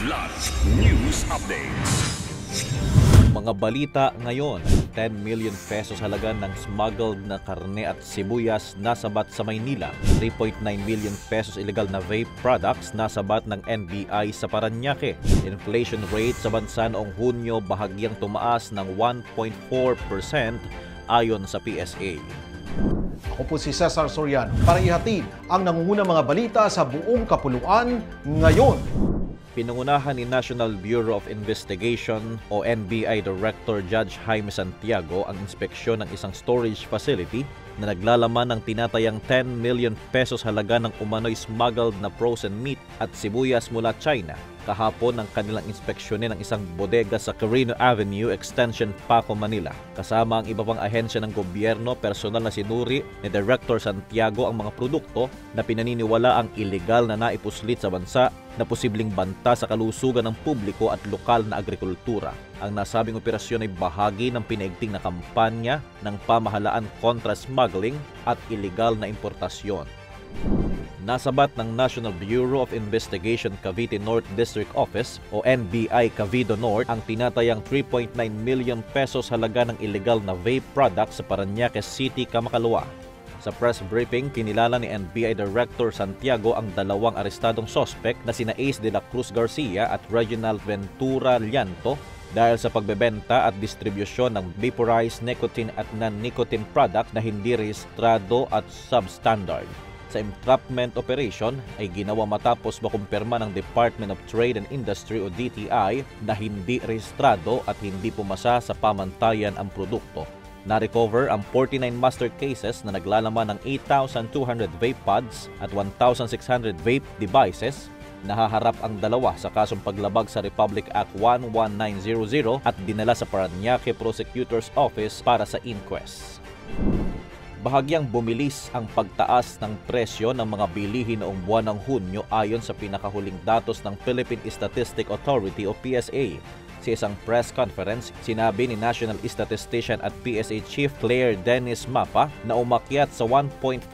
Kidlat News Updates. Mga balita ngayon, 10 million pesos halaga ng smuggled na karne at sibuyas nasabat sa Maynila. 3.9 million pesos illegal na vape products nasabat ng NBI sa Parañaque. Inflation rate sa bansa noong Hunyo bahagyang tumaas ng 1.4% ayon sa PSA. Ako po si Cesar Soriano para ihatid ang nangungunang mga balita sa buong kapuluan ngayon. Pinangunahan ni National Bureau of Investigation o NBI Director Judge Jaime Santiago ang inspeksyon ng isang storage facility na naglalaman ng tinatayang 10 million pesos halaga ng umano'y smuggled na frozen meat at sibuyas mula China. Kahapon ng kanilang inspeksyonin ng isang bodega sa Carino Avenue, Extension, Paco, Manila. Kasama ang iba pang ahensya ng gobyerno, personal na sinuri ni Director Santiago ang mga produkto na pinaniniwala ang iligal na naipuslit sa bansa na posibleng banta sa kalusugan ng publiko at lokal na agrikultura. Ang nasabing operasyon ay bahagi ng pinaigting na kampanya ng pamahalaan kontra smuggling at iligal na importasyon. Nasabat ng National Bureau of Investigation Cavite North District Office o NBI Cavite North ang tinatayang 3.9 million pesos halaga ng illegal na vape products sa Parañaque City, Kamakalua. Sa press briefing, kinilala ni NBI Director Santiago ang dalawang arestadong sospek na sina Ace de la Cruz Garcia at Reginald Ventura Llanto dahil sa pagbebenta at distribusyon ng vaporized nicotine at non-nicotine product na hindi rehistrado at substandard. Sa entrapment operation ay ginawa matapos makumpirma ng Department of Trade and Industry o DTI na hindi rehistrado at hindi pumasa sa pamantayan ang produkto. Na-recover ang 49 master cases na naglalaman ng 8,200 vape pods at 1,600 vape devices. Nahaharap ang dalawa sa kasong paglabag sa Republic Act 11900 at dinala sa Parañaque Prosecutor's Office para sa inquest. Bahagyang bumilis ang pagtaas ng presyo ng mga bilihin noong buwan ng Hunyo ayon sa pinakahuling datos ng Philippine Statistics Authority o PSA. Sa isang press conference, sinabi ni National Statistician at PSA Chief Claire Dennis Mapa na umakyat sa 1.4%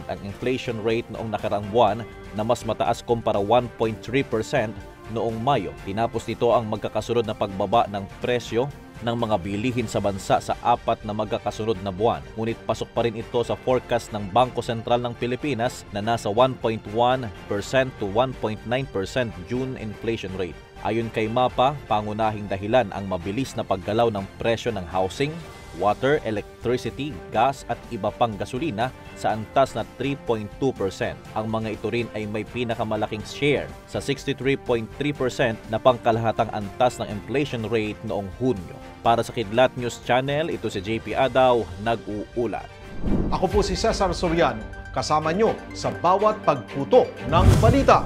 ang inflation rate noong nakarang buwan na mas mataas kumpara 1.3% noong Mayo. Tinapos nito ang magkakasunod na pagbaba ng presyo ng mga bilihin sa bansa sa apat na magkakasunod na buwan. Ngunit pasok pa rin ito sa forecast ng Bangko Sentral ng Pilipinas na nasa 1.1% to 1.9% June inflation rate. Ayon kay Mapa, pangunahing dahilan ang mabilis na paggalaw ng presyo ng housing, water, electricity, gas at iba pang gasolina sa antas na 3.2%. Ang mga ito rin ay may pinakamalaking share sa 63.3% na pangkalahatang antas ng inflation rate noong Hunyo. Para sa Kidlat News Channel, ito si JP Adaw, nag-uulat. Ako po si Cesar Soriano, kasama nyo sa bawat pagputo ng balita.